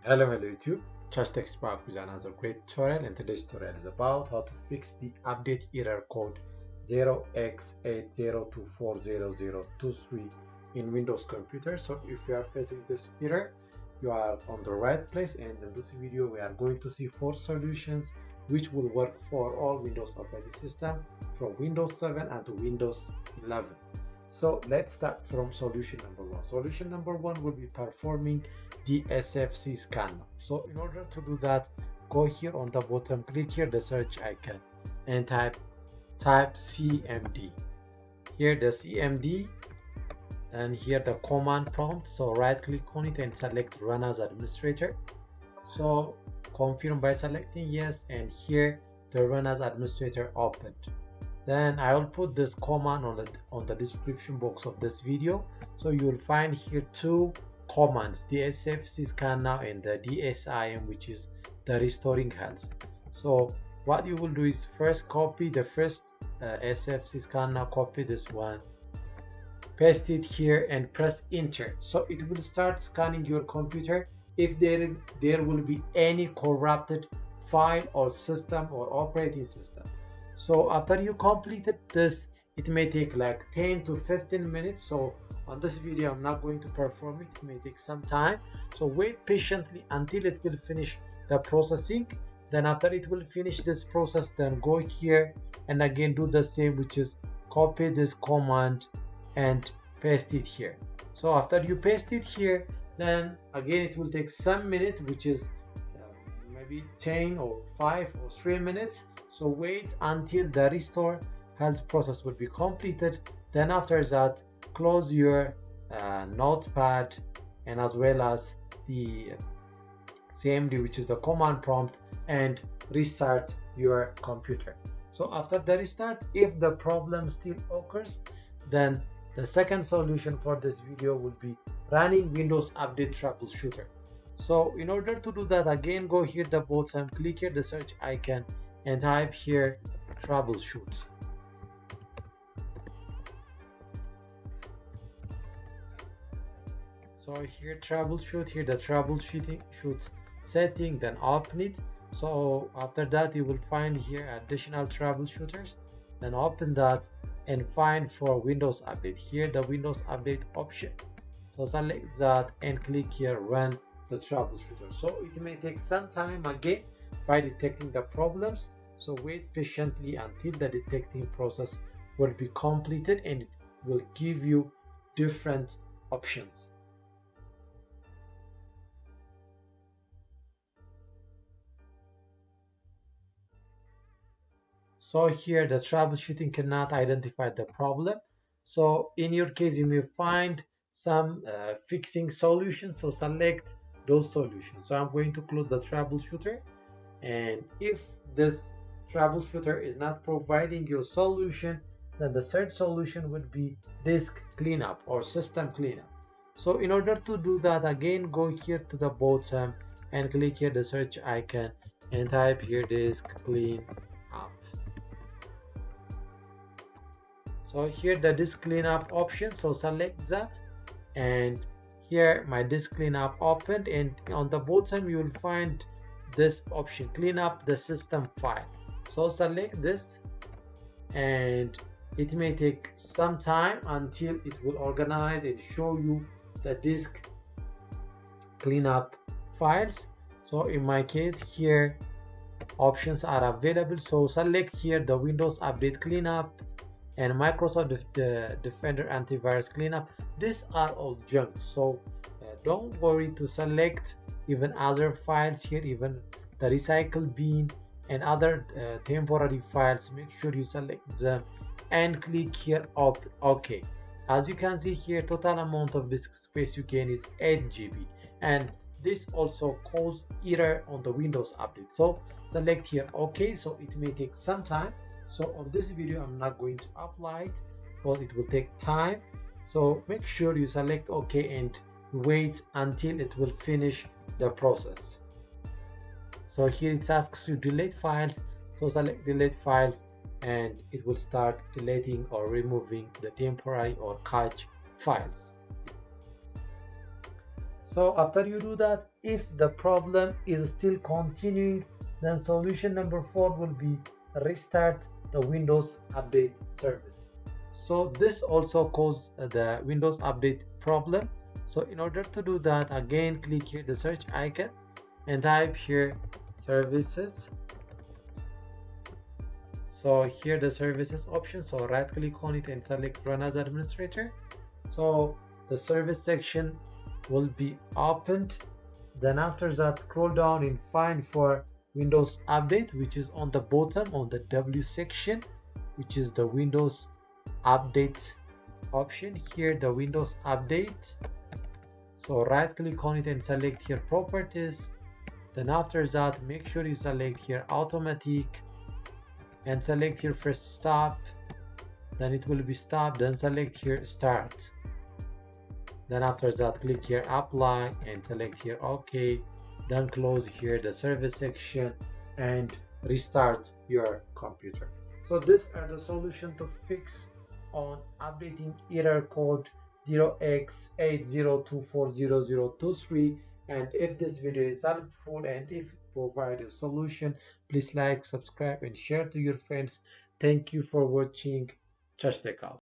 Hello YouTube, just back with another great tutorial, and today's tutorial is about how to fix the update error code 0x80240023 in Windows computer. So if you are facing this error, you are on the right place, and in this video we are going to see 4 solutions which will work for all Windows operating system from Windows 7 and to Windows 11. So let's start from solution number 1. Solution number 1 will be performing the SFC scanner. So in order to do that, go here on the bottom, click here the search icon and type CMD. Here the CMD and here the command prompt. So right click on it and select run as administrator. So confirm by selecting yes, and here the run as administrator opened. Then I will put this command on the description box of this video. So you will find here 2 commands, the SFC Scanner and the DSIM, which is the restoring health. So what you will do is first copy the first SFC Scanner, copy this one, paste it here and press enter. So it will start scanning your computer if there will be any corrupted file or system or operating system. So after you completed this, it may take like 10 to 15 minutes. So on this video I'm not going to perform it, it may take some time. So wait patiently until it will finish the processing. Then after it will finish this process, then go here and again do the same, which is copy this command and paste it here. So after you paste it here, then again it will take some minutes, which is maybe 10 or 5 or 3 minutes. So wait until the restore health process will be completed. Then after that, close your notepad and as well as the CMD, which is the command prompt, and restart your computer. So after the restart, if the problem still occurs, then the second solution for this video will be running Windows Update Troubleshooter. So in order to do that, again go here the bottom, click here the search icon and type here troubleshoot. So here troubleshoot, here the troubleshooting setting, then open it. So after that you will find here additional troubleshooters, then open that and find for Windows Update, here the Windows Update option. So select that and click here run the troubleshooter. So it may take some time again by detecting the problems. So wait patiently until the detecting process will be completed and it will give you different options. So here the troubleshooting cannot identify the problem. So in your case you may find some fixing solutions, so select those solutions. So I'm going to close the troubleshooter, and if this troubleshooter is not providing your solution, then the third solution would be disk cleanup or system cleanup. So in order to do that, again go here to the bottom and click here the search icon and type here disk cleanup. So here the disk cleanup option, so select that, and here my disk cleanup opened, and on the bottom you will find this option, clean up the system file. So select this, and it may take some time until it will organize and show you the disk cleanup files. So in my case here options are available, so select here the Windows Update Cleanup and Microsoft Defender Antivirus Cleanup. These are all junk, so don't worry to select even other files here, even the recycle bin and other temporary files. Make sure you select them and click here OK. As you can see here, total amount of disk space you gain is 8 GB, and this also caused error on the Windows Update. So select here OK. So it may take some time. So on this video I'm not going to apply it because it will take time. So make sure you select OK and wait until it will finish the process. So here it asks you delete files, so select delete files and it will start deleting or removing the temporary or cache files. So after you do that, if the problem is still continuing, then solution number 4 will be restart the Windows Update service. So this also caused the Windows Update problem. So in order to do that, again click here the search icon and type here services. So here the services option, so right click on it and select run as administrator. So the service section will be opened. Then after that, scroll down and find for Windows Update, which is on the bottom on the W section, which is the Windows Update option. Here the Windows Update, so right click on it and select here properties. Then after that, make sure you select here automatic and select here first stop, then it will be stop, then select here start. Then after that, click here apply and select here OK. Then close here the service section and restart your computer. So these are the solution to fix on updating error code 0x80240023. And if this video is helpful and if it provides a solution, please like, subscribe and share to your friends. Thank you for watching. Church Tech out.